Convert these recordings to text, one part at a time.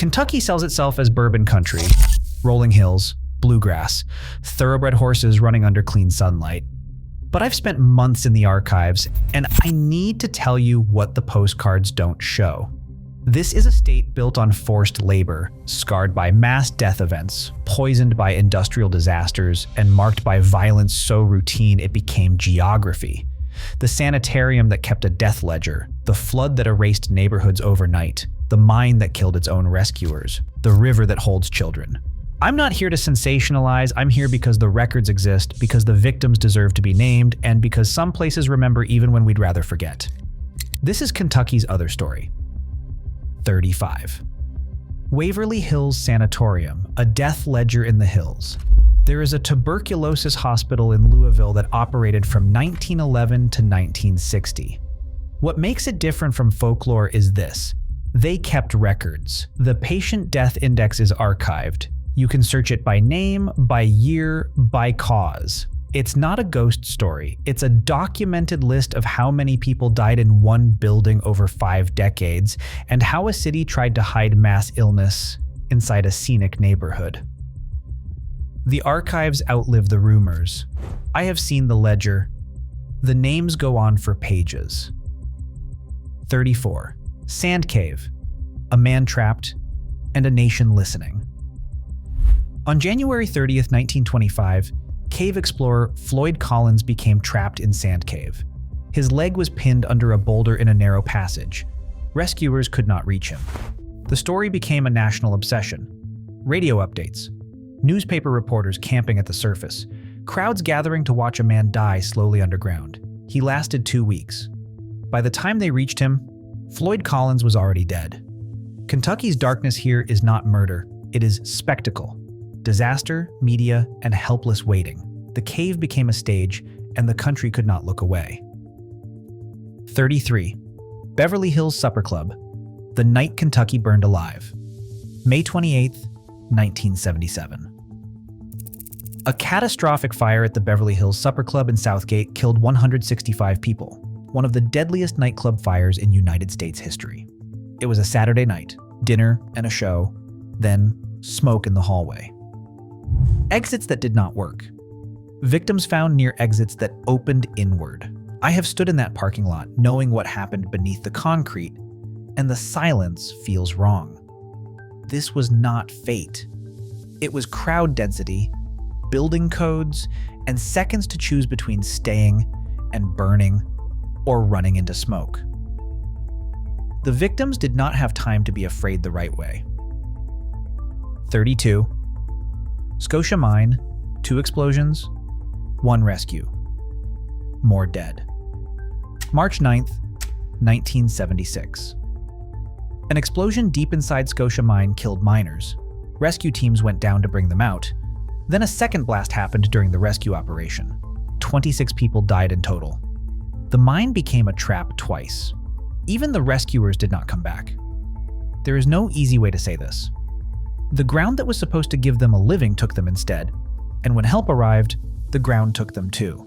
Kentucky sells itself as bourbon country, rolling hills, bluegrass, thoroughbred horses running under clean sunlight. But I've spent months in the archives, and I need to tell you what the postcards don't show. This is a state built on forced labor, scarred by mass death events, poisoned by industrial disasters, and marked by violence so routine it became geography. The sanitarium that kept a death ledger, the flood that erased neighborhoods overnight, the mine that killed its own rescuers, the river that holds children. I'm not here to sensationalize, I'm here because the records exist, because the victims deserve to be named, and because some places remember even when we'd rather forget. This is Kentucky's other story. 35. Waverly Hills Sanatorium, a death ledger in the hills. There is a tuberculosis hospital in Louisville that operated from 1911 to 1960. What makes it different from folklore is this. They kept records. The patient death index is archived. You can search it by name, by year, by cause. It's not a ghost story. It's a documented list of how many people died in one building over 5 decades and how a city tried to hide mass illness inside a scenic neighborhood. The archives outlive the rumors. I have seen the ledger. The names go on for pages. 34. Sand Cave, a man trapped, and a nation listening. On January 30th, 1925, cave explorer Floyd Collins became trapped in Sand Cave. His leg was pinned under a boulder in a narrow passage. Rescuers could not reach him. The story became a national obsession. Radio updates, newspaper reporters camping at the surface, crowds gathering to watch a man die slowly underground. He lasted 2 weeks. By the time they reached him, Floyd Collins was already dead. Kentucky's darkness here is not murder, it is spectacle. Disaster, media, and helpless waiting. The cave became a stage, and the country could not look away. 33. Beverly Hills Supper Club, the night Kentucky burned alive. May 28, 1977. A catastrophic fire at the Beverly Hills Supper Club in Southgate killed 165 people, one of the deadliest nightclub fires in United States history. It was a Saturday night, dinner and a show, then smoke in the hallway. Exits that did not work. Victims found near exits that opened inward. I have stood in that parking lot knowing what happened beneath the concrete, and the silence feels wrong. This was not fate. It was crowd density, building codes, and seconds to choose between staying and burning or running into smoke. The victims did not have time to be afraid the right way. 32. Scotia Mine, 2 explosions, 1 rescue. More dead. March 9th, 1976. An explosion deep inside Scotia Mine killed miners. Rescue teams went down to bring them out. Then a second blast happened during the rescue operation. 26 people died in total. The mine became a trap twice. Even the rescuers did not come back. There is no easy way to say this. The ground that was supposed to give them a living took them instead, and when help arrived, the ground took them too.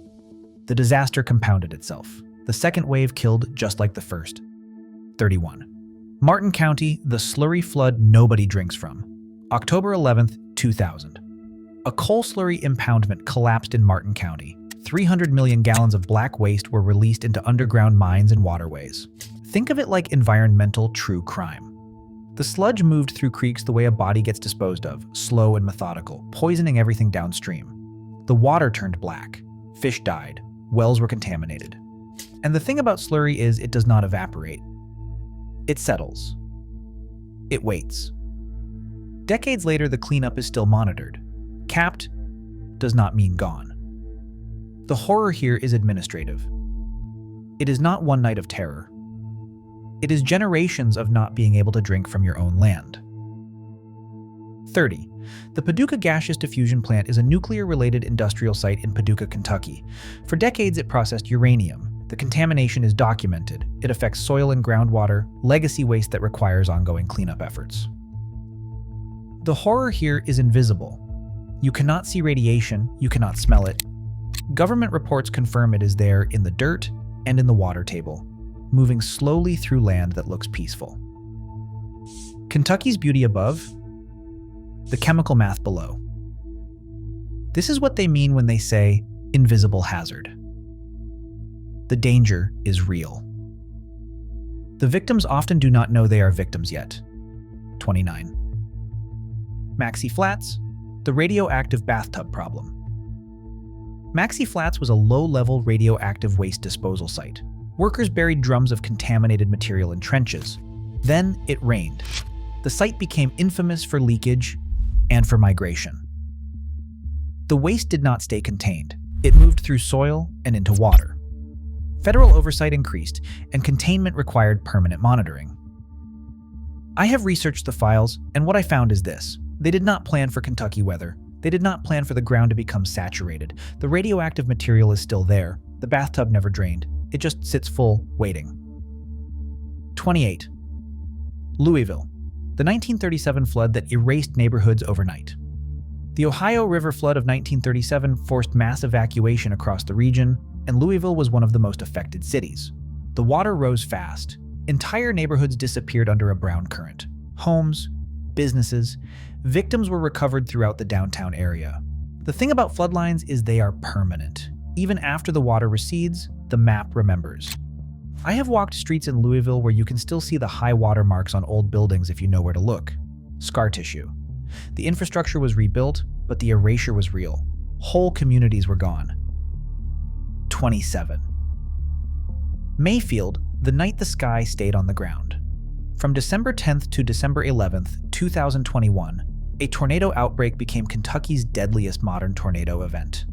The disaster compounded itself. The second wave killed just like the first. 31. Martin County, the slurry flood nobody drinks from. October 11th, 2000. A coal slurry impoundment collapsed in Martin County. 300 million gallons of black waste were released into underground mines and waterways. Think of it like environmental true crime. The sludge moved through creeks the way a body gets disposed of, slow and methodical, poisoning everything downstream. The water turned black. Fish died. Wells were contaminated. And the thing about slurry is it does not evaporate. It settles. It waits. Decades later, the cleanup is still monitored. Capped does not mean gone. The horror here is administrative. It is not one night of terror. It is generations of not being able to drink from your own land. 30. The Paducah Gaseous Diffusion Plant is a nuclear-related industrial site in Paducah, Kentucky. For decades, it processed uranium. The contamination is documented. It affects soil and groundwater, legacy waste that requires ongoing cleanup efforts. The horror here is invisible. You cannot see radiation, you cannot smell it. Government reports confirm it is there in the dirt and in the water table, moving slowly through land that looks peaceful. Kentucky's beauty above, the chemical math below. This is what they mean when they say invisible hazard. The danger is real. The victims often do not know they are victims yet. 29. Maxey Flats, the radioactive bathtub problem. Maxey Flats was a low-level radioactive waste disposal site. Workers buried drums of contaminated material in trenches. Then it rained. The site became infamous for leakage and for migration. The waste did not stay contained. It moved through soil and into water. Federal oversight increased, and containment required permanent monitoring. I have researched the files, and what I found is this. They did not plan for Kentucky weather. They did not plan for the ground to become saturated. The radioactive material is still there. The bathtub never drained. It just sits full, waiting. 28. Louisville, the 1937 flood that erased neighborhoods overnight. The Ohio River flood of 1937 forced mass evacuation across the region, and Louisville was one of the most affected cities. The water rose fast. Entire neighborhoods disappeared under a brown current. Homes, businesses, victims were recovered throughout the downtown area. The thing about floodlines is they are permanent. Even after the water recedes, the map remembers. I have walked streets in Louisville where you can still see the high water marks on old buildings if you know where to look. Scar tissue. The infrastructure was rebuilt, but the erasure was real. Whole communities were gone. 27. Mayfield, the night the sky stayed on the ground. From December 10th to December 11th, 2021, a tornado outbreak became Kentucky's deadliest modern tornado event.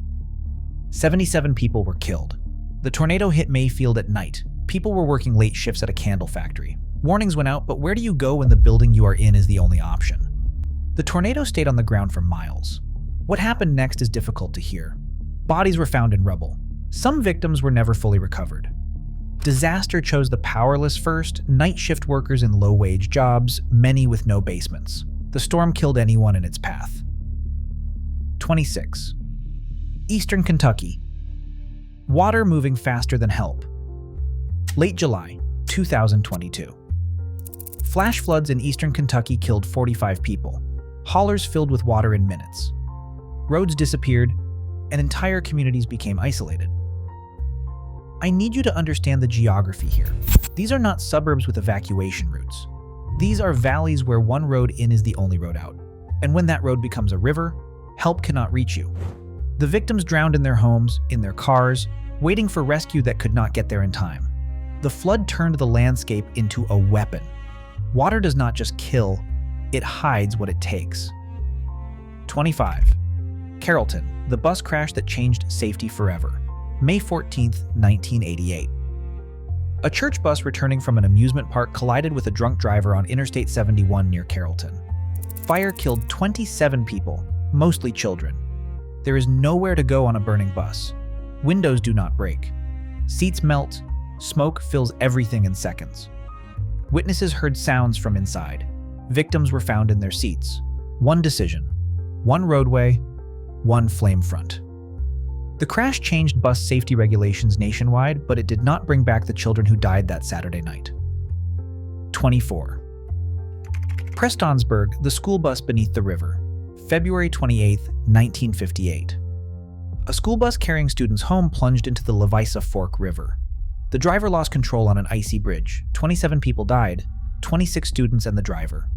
77 people were killed. The tornado hit Mayfield at night. People were working late shifts at a candle factory. Warnings went out, but where do you go when the building you are in is the only option? The tornado stayed on the ground for miles. What happened next is difficult to hear. Bodies were found in rubble. Some victims were never fully recovered. Disaster chose the powerless first, night shift workers in low-wage jobs, many with no basements. The storm killed anyone in its path. 26. Eastern Kentucky. Water moving faster than help. Late July, 2022. Flash floods in eastern Kentucky killed 45 people. Hollers filled with water in minutes. Roads disappeared, and entire communities became isolated. I need you to understand the geography here. These are not suburbs with evacuation routes. These are valleys where one road in is the only road out. And when that road becomes a river, help cannot reach you. The victims drowned in their homes, in their cars, waiting for rescue that could not get there in time. The flood turned the landscape into a weapon. Water does not just kill, it hides what it takes. 25. Carrollton, the bus crash that changed safety forever. May 14, 1988. A church bus returning from an amusement park collided with a drunk driver on Interstate 71 near Carrollton. Fire killed 27 people, mostly children. There is nowhere to go on a burning bus. Windows do not break. Seats melt. Smoke fills everything in seconds. Witnesses heard sounds from inside. Victims were found in their seats. One decision. One roadway. One flame front. The crash changed bus safety regulations nationwide, but it did not bring back the children who died that Saturday night. 24. Prestonsburg, the school bus beneath the river. February 28, 1958. A school bus carrying students home plunged into the Levisa Fork River. The driver lost control on an icy bridge. 27 people died, 26 students and the driver.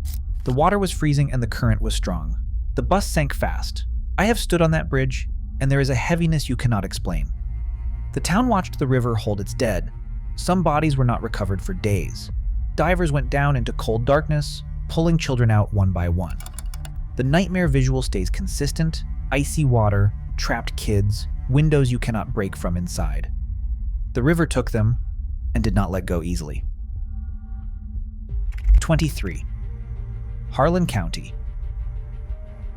The water was freezing and the current was strong. The bus sank fast. I have stood on that bridge, and there is a heaviness you cannot explain. The town watched the river hold its dead. Some bodies were not recovered for days. Divers went down into cold darkness, pulling children out one by one. The nightmare visual stays consistent: icy water, trapped kids, windows you cannot break from inside. The river took them and did not let go easily. 23. Harlan County.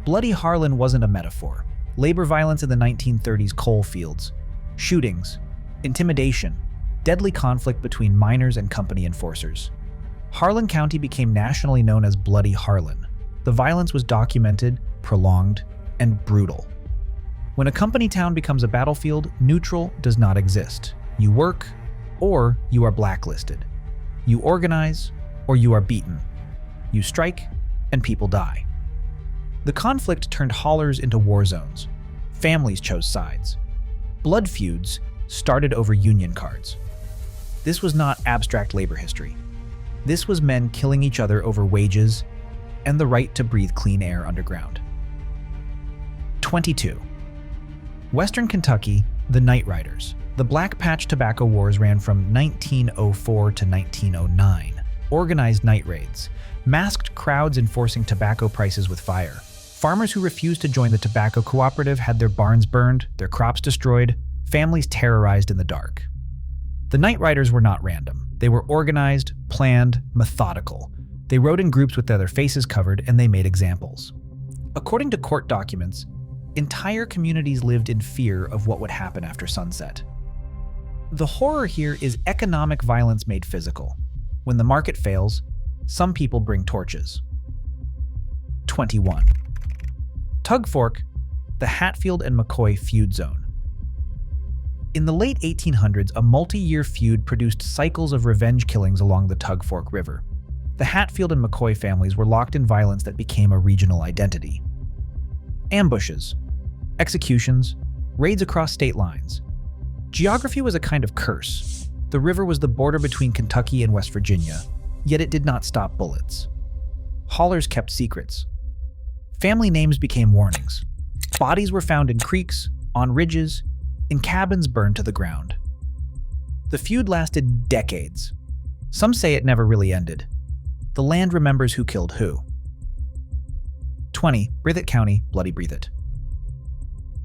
Bloody Harlan wasn't a metaphor. Labor violence in the 1930s coal fields, shootings, intimidation, deadly conflict between miners and company enforcers. Harlan County became nationally known as Bloody Harlan. The violence was documented, prolonged, and brutal. When a company town becomes a battlefield, neutral does not exist. You work, or you are blacklisted. You organize, or you are beaten. You strike, and people die. The conflict turned hollers into war zones. Families chose sides. Blood feuds started over union cards. This was not abstract labor history. This was men killing each other over wages and the right to breathe clean air underground. 22. Western Kentucky, the Night Riders. The Black Patch Tobacco Wars ran from 1904 to 1909. Organized night raids, masked crowds enforcing tobacco prices with fire. Farmers who refused to join the tobacco cooperative had their barns burned, their crops destroyed, families terrorized in the dark. The Night Riders were not random. They were organized, planned, methodical. They rode in groups with their faces covered, and they made examples. According to court documents, entire communities lived in fear of what would happen after sunset. The horror here is economic violence made physical. When the market fails, some people bring torches. 21. Tug Fork, the Hatfield and McCoy feud zone. In the late 1800s, a multi-year feud produced cycles of revenge killings along the Tug Fork River. The Hatfield and McCoy families were locked in violence that became a regional identity. Ambushes, executions, raids across state lines. Geography was a kind of curse. The river was the border between Kentucky and West Virginia, yet it did not stop bullets. Hollers kept secrets. Family names became warnings. Bodies were found in creeks, on ridges, in cabins burned to the ground. The feud lasted decades. Some say it never really ended. The land remembers who killed who. 20. Breathitt County, Bloody Breathitt.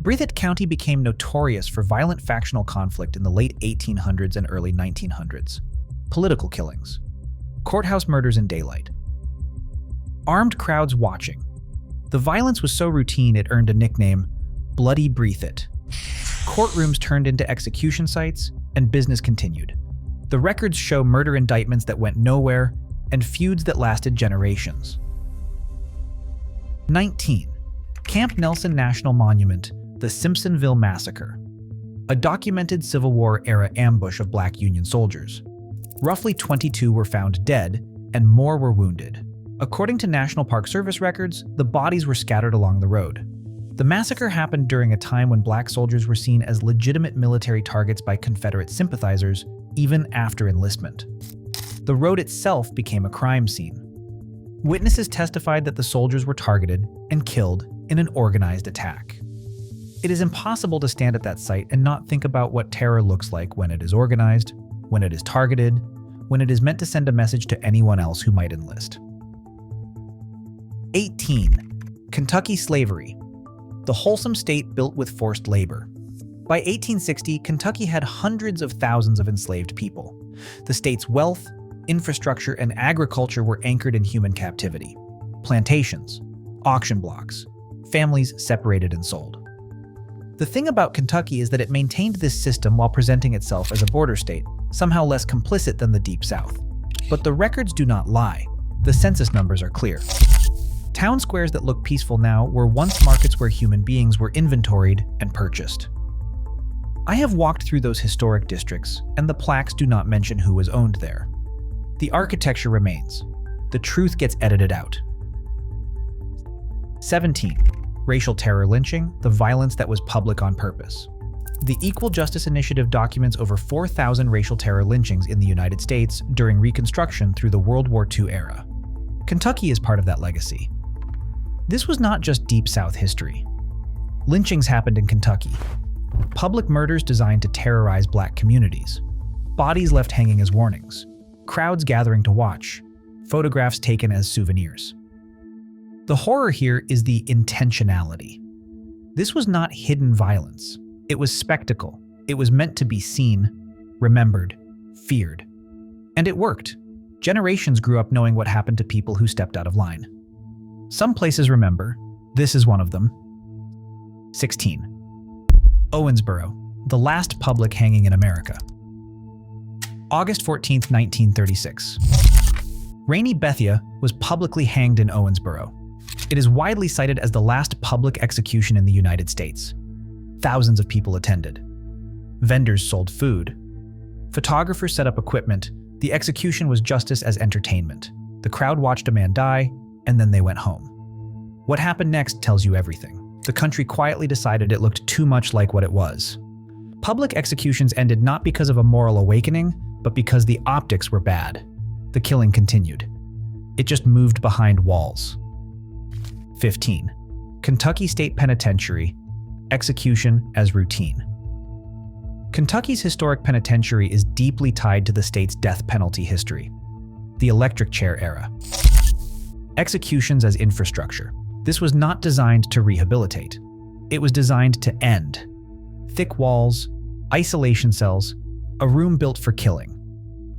Breathitt County became notorious for violent factional conflict in the late 1800s and early 1900s. Political killings. Courthouse murders in daylight. Armed crowds watching. The violence was so routine it earned a nickname, Bloody Breathitt. Courtrooms turned into execution sites, and business continued. The records show murder indictments that went nowhere and feuds that lasted generations. 19. Camp Nelson National Monument, the Simpsonville Massacre. A documented Civil War-era ambush of Black Union soldiers. Roughly 22 were found dead, and more were wounded. According to National Park Service records, the bodies were scattered along the road. The massacre happened during a time when Black soldiers were seen as legitimate military targets by Confederate sympathizers, even after enlistment. The road itself became a crime scene. Witnesses testified that the soldiers were targeted and killed in an organized attack. It is impossible to stand at that site and not think about what terror looks like when it is organized, when it is targeted, when it is meant to send a message to anyone else who might enlist. 18. Kentucky slavery. The wholesome state built with forced labor. By 1860, Kentucky had hundreds of thousands of enslaved people. The state's wealth, infrastructure, and agriculture were anchored in human captivity. Plantations, auction blocks, families separated and sold. The thing about Kentucky is that it maintained this system while presenting itself as a border state, somehow less complicit than the Deep South. But the records do not lie. The census numbers are clear. Town squares that look peaceful now were once markets where human beings were inventoried and purchased. I have walked through those historic districts, and the plaques do not mention who was owned there. The architecture remains. The truth gets edited out. 17. Racial terror lynching, the violence that was public on purpose. The Equal Justice Initiative documents over 4,000 racial terror lynchings in the United States during Reconstruction through the World War II era. Kentucky is part of that legacy. This was not just Deep South history. Lynchings happened in Kentucky. Public murders designed to terrorize Black communities. Bodies left hanging as warnings. Crowds gathering to watch. Photographs taken as souvenirs. The horror here is the intentionality. This was not hidden violence. It was spectacle. It was meant to be seen, remembered, feared. And it worked. Generations grew up knowing what happened to people who stepped out of line. Some places remember. This is one of them. 16. Owensboro, the last public hanging in America. August 14, 1936. Rainey Bethia was publicly hanged in Owensboro. It is widely cited as the last public execution in the United States. Thousands of people attended. Vendors sold food. Photographers set up equipment. The execution was justice as entertainment. The crowd watched a man die, and then they went home. What happened next tells you everything. The country quietly decided it looked too much like what it was. Public executions ended not because of a moral awakening, but because the optics were bad. The killing continued. It just moved behind walls. 15. Kentucky State Penitentiary. Execution as routine. Kentucky's historic penitentiary is deeply tied to the state's death penalty history. The electric chair era. Executions as infrastructure. This was not designed to rehabilitate. It was designed to end. Thick walls, isolation cells, a room built for killing.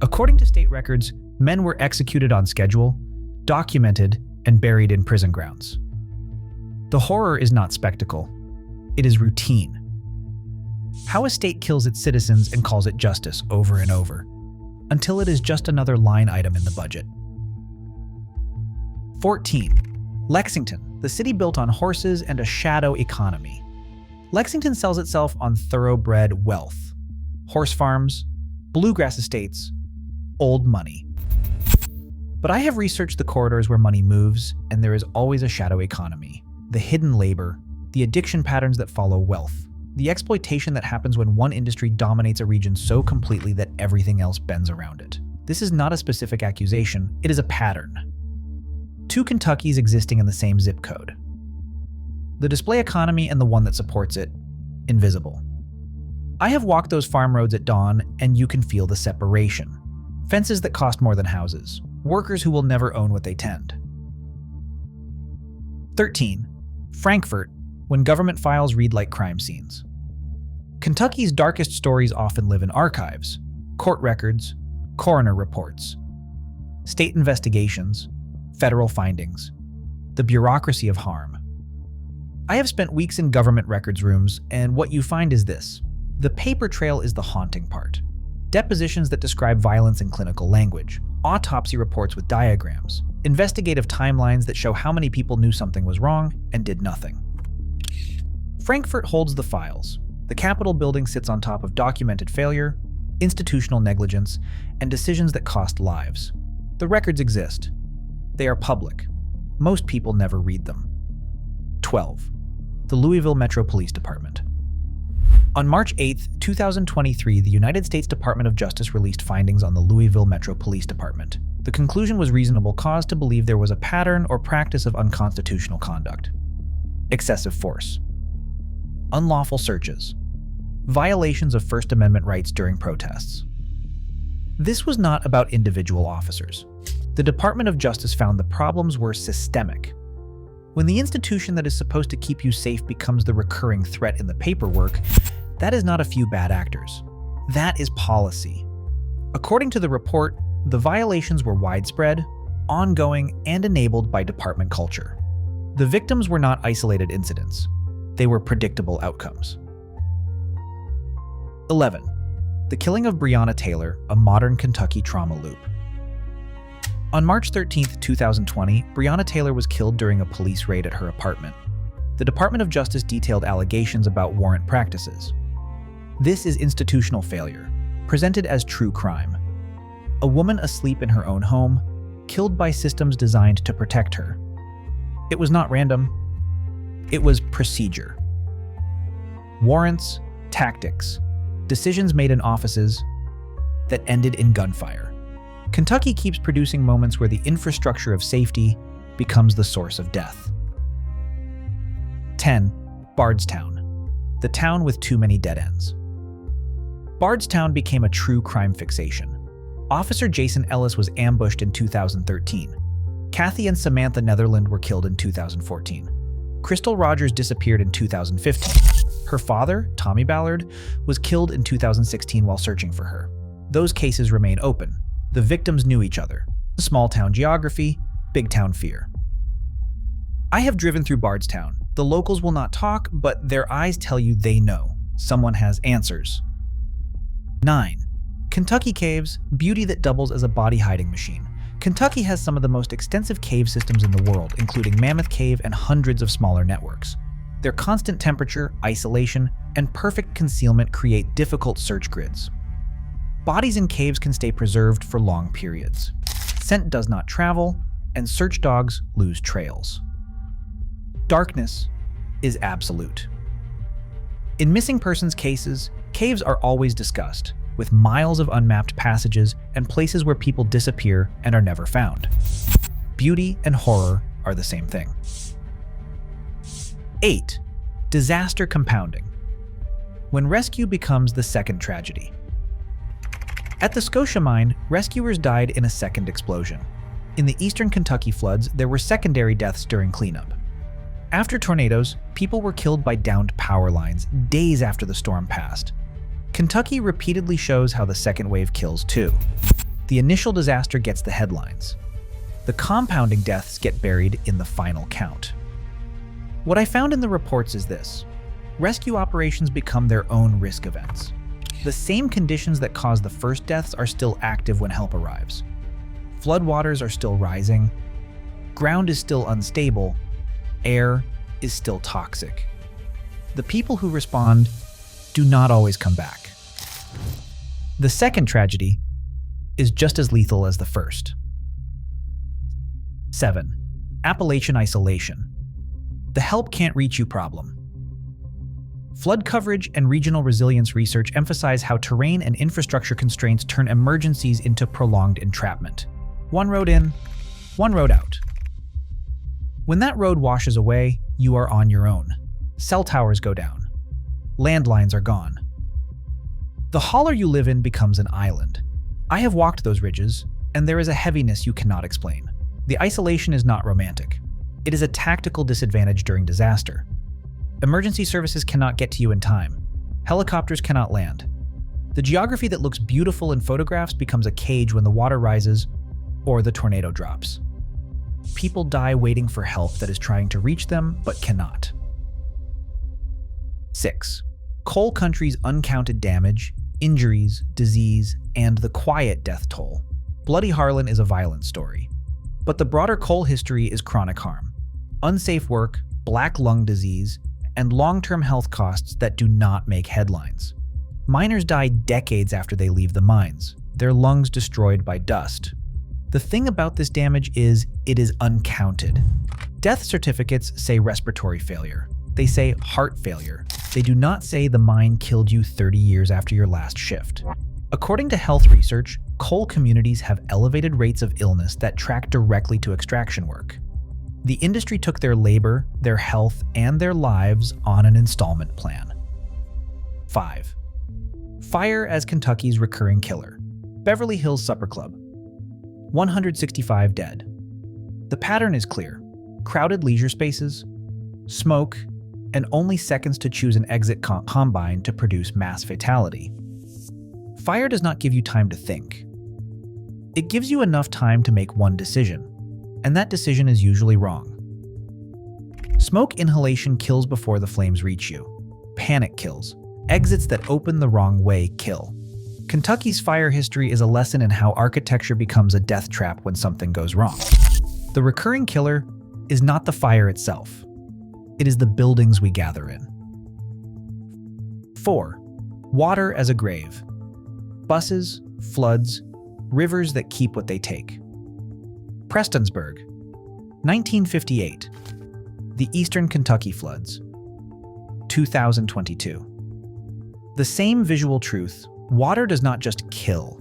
According to state records, men were executed on schedule, documented, and buried in prison grounds. The horror is not spectacle. It is routine. How a state kills its citizens and calls it justice over and over, until it is just another line item in the budget. 14. Lexington, the city built on horses and a shadow economy. Lexington sells itself on thoroughbred wealth. Horse farms, bluegrass estates, old money. But I have researched the corridors where money moves, and there is always a shadow economy. The hidden labor, the addiction patterns that follow wealth, the exploitation that happens when one industry dominates a region so completely that everything else bends around it. This is not a specific accusation, it is a pattern. Two Kentuckys existing in the same zip code. The display economy and the one that supports it, invisible. I have walked those farm roads at dawn, and you can feel the separation. Fences that cost more than houses. Workers who will never own what they tend. 13. Frankfort, when government files read like crime scenes. Kentucky's darkest stories often live in archives, court records, coroner reports, state investigations, federal findings, the bureaucracy of harm. I have spent weeks in government records rooms, and what you find is this. The paper trail is the haunting part. Depositions that describe violence in clinical language, autopsy reports with diagrams, investigative timelines that show how many people knew something was wrong and did nothing. Frankfort holds the files. The Capitol building sits on top of documented failure, institutional negligence, and decisions that cost lives. The records exist. They are public. Most people never read them. 12. The Louisville Metro Police Department. On March 8, 2023, the United States Department of Justice released findings on the Louisville Metro Police Department. The conclusion was reasonable cause to believe there was a pattern or practice of unconstitutional conduct. Excessive force. Unlawful searches. Violations of First Amendment rights during protests. This was not about individual officers. The Department of Justice found the problems were systemic. When the institution that is supposed to keep you safe becomes the recurring threat in the paperwork, that is not a few bad actors. That is policy. According to the report, the violations were widespread, ongoing, and enabled by department culture. The victims were not isolated incidents. They were predictable outcomes. 11. The killing of Breonna Taylor, a modern Kentucky trauma loop. On March 13, 2020, Breonna Taylor was killed during a police raid at her apartment. The Department of Justice detailed allegations about warrant practices. This is institutional failure, presented as true crime. A woman asleep in her own home, killed by systems designed to protect her. It was not random. It was procedure. Warrants, tactics, decisions made in offices that ended in gunfire. Kentucky keeps producing moments where the infrastructure of safety becomes the source of death. 10. Bardstown, the town with too many dead ends. Bardstown became a true crime fixation. Officer Jason Ellis was ambushed in 2013. Kathy and Samantha Netherland were killed in 2014. Crystal Rogers disappeared in 2015. Her father, Tommy Ballard, was killed in 2016 while searching for her. Those cases remain open. The victims knew each other. Small town geography, big town fear. I have driven through Bardstown. The locals will not talk, but their eyes tell you they know. Someone has answers. 9. Kentucky caves, beauty that doubles as a body hiding machine. Kentucky has some of the most extensive cave systems in the world, including Mammoth Cave and hundreds of smaller networks. Their constant temperature, isolation, and perfect concealment create difficult search grids. Bodies in caves can stay preserved for long periods. Scent does not travel, and search dogs lose trails. Darkness is absolute. In missing persons cases, caves are always discussed, with miles of unmapped passages and places where people disappear and are never found. Beauty and horror are the same thing. 8. Disaster compounding. When rescue becomes the second tragedy. At the Scotia mine, rescuers died in a second explosion. In the eastern Kentucky floods, there were secondary deaths during cleanup. After tornadoes, people were killed by downed power lines days after the storm passed. Kentucky repeatedly shows how the second wave kills too. The initial disaster gets the headlines. The compounding deaths get buried in the final count. What I found in the reports is this: rescue operations become their own risk events. The same conditions that caused the first deaths are still active when help arrives. Floodwaters are still rising, ground is still unstable, air is still toxic. The people who respond do not always come back. The second tragedy is just as lethal as the first. 7. Appalachian isolation. The help can't reach you problem. Flood coverage and regional resilience research emphasize how terrain and infrastructure constraints turn emergencies into prolonged entrapment. One road in, one road out. When that road washes away, you are on your own. Cell towers go down. Landlines are gone. The holler you live in becomes an island. I have walked those ridges, and there is a heaviness you cannot explain. The isolation is not romantic. It is a tactical disadvantage during disaster. Emergency services cannot get to you in time. Helicopters cannot land. The geography that looks beautiful in photographs becomes a cage when the water rises or the tornado drops. People die waiting for help that is trying to reach them but cannot. 6. Coal country's uncounted damage, injuries, disease, and the quiet death toll. Bloody Harlan is a violent story. But the broader coal history is chronic harm, unsafe work, black lung disease, and long-term health costs that do not make headlines. Miners die decades after they leave the mines, their lungs destroyed by dust. The thing about this damage is it is uncounted. Death certificates say respiratory failure. They say heart failure. They do not say the mine killed you 30 years after your last shift. According to health research, coal communities have elevated rates of illness that track directly to extraction work. The industry took their labor, their health, and their lives on an installment plan. 5. Fire as Kentucky's recurring killer. Beverly Hills Supper Club. 165 dead. The pattern is clear. Crowded leisure spaces, smoke, and only seconds to choose an exit combine to produce mass fatality. Fire does not give you time to think. It gives you enough time to make one decision, and that decision is usually wrong. Smoke inhalation kills before the flames reach you. Panic kills. Exits that open the wrong way kill. Kentucky's fire history is a lesson in how architecture becomes a death trap when something goes wrong. The recurring killer is not the fire itself. It is the buildings we gather in. 4. Water as a grave. Buses, floods, rivers that keep what they take. Prestonsburg, 1958. The Eastern Kentucky floods. 2022. The same visual truth. Water does not just kill,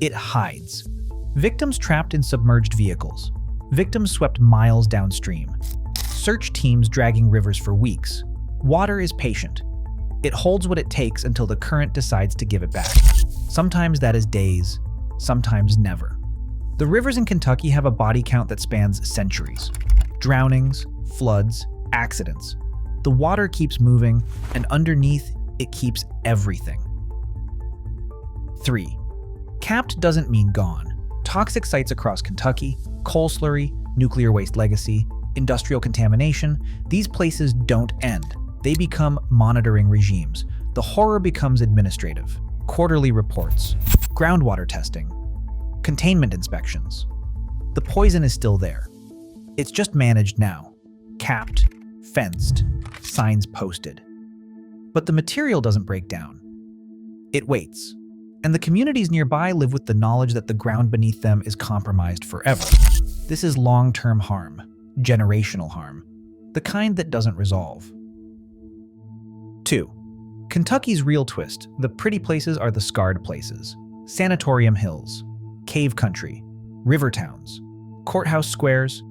it hides. Victims trapped in submerged vehicles. Victims swept miles downstream. Search teams dragging rivers for weeks. Water is patient. It holds what it takes until the current decides to give it back. Sometimes that is days, sometimes never. The rivers in Kentucky have a body count that spans centuries. Drownings, floods, accidents. The water keeps moving, and underneath, it keeps everything. 3. Capped doesn't mean gone. Toxic sites across Kentucky, coal slurry, nuclear waste legacy, industrial contamination, these places don't end. They become monitoring regimes. The horror becomes administrative. Quarterly reports, groundwater testing, containment inspections. The poison is still there. It's just managed now. Capped, fenced, signs posted. But the material doesn't break down. It waits. And the communities nearby live with the knowledge that the ground beneath them is compromised forever. This is long-term harm, generational harm, the kind that doesn't resolve. 2. Kentucky's real twist. The pretty places are the scarred places. Sanatorium hills, cave country, river towns, courthouse squares.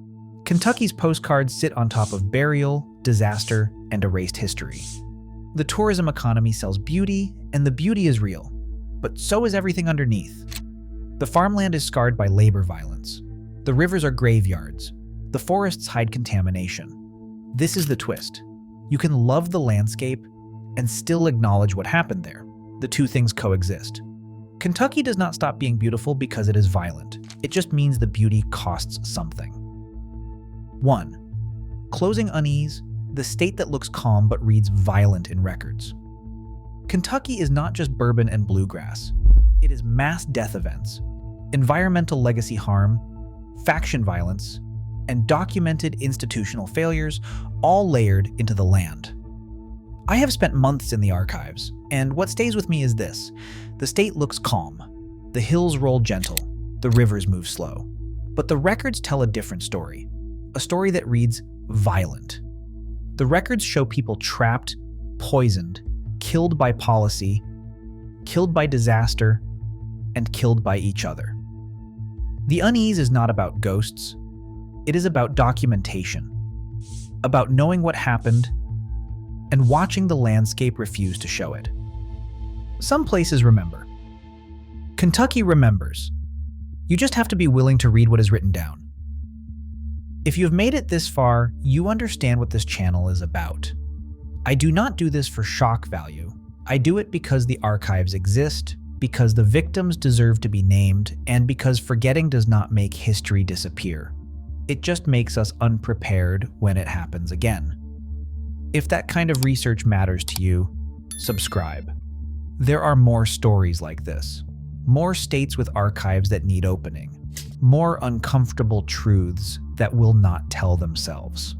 Kentucky's postcards sit on top of burial, disaster, and erased history. The tourism economy sells beauty, and the beauty is real, but so is everything underneath. The farmland is scarred by labor violence. The rivers are graveyards. The forests hide contamination. This is the twist. You can love the landscape and still acknowledge what happened there. The two things coexist. Kentucky does not stop being beautiful because it is violent. It just means the beauty costs something. 1. Closing unease, the state that looks calm but reads violent in records. Kentucky is not just bourbon and bluegrass. It is mass death events, environmental legacy harm, faction violence, and documented institutional failures, all layered into the land. I have spent months in the archives, and what stays with me is this. The state looks calm. The hills roll gentle. The rivers move slow. But the records tell a different story. A story that reads violent. The records show people trapped, poisoned, killed by policy, killed by disaster, and killed by each other. The unease is not about ghosts. It is about documentation, about knowing what happened and watching the landscape refuse to show it. Some places remember. Kentucky remembers. You just have to be willing to read what is written down. If you've made it this far, you understand what this channel is about. I do not do this for shock value. I do it because the archives exist, because the victims deserve to be named, and because forgetting does not make history disappear. It just makes us unprepared when it happens again. If that kind of research matters to you, subscribe. There are more stories like this. More states with archives that need opening. More uncomfortable truths that will not tell themselves.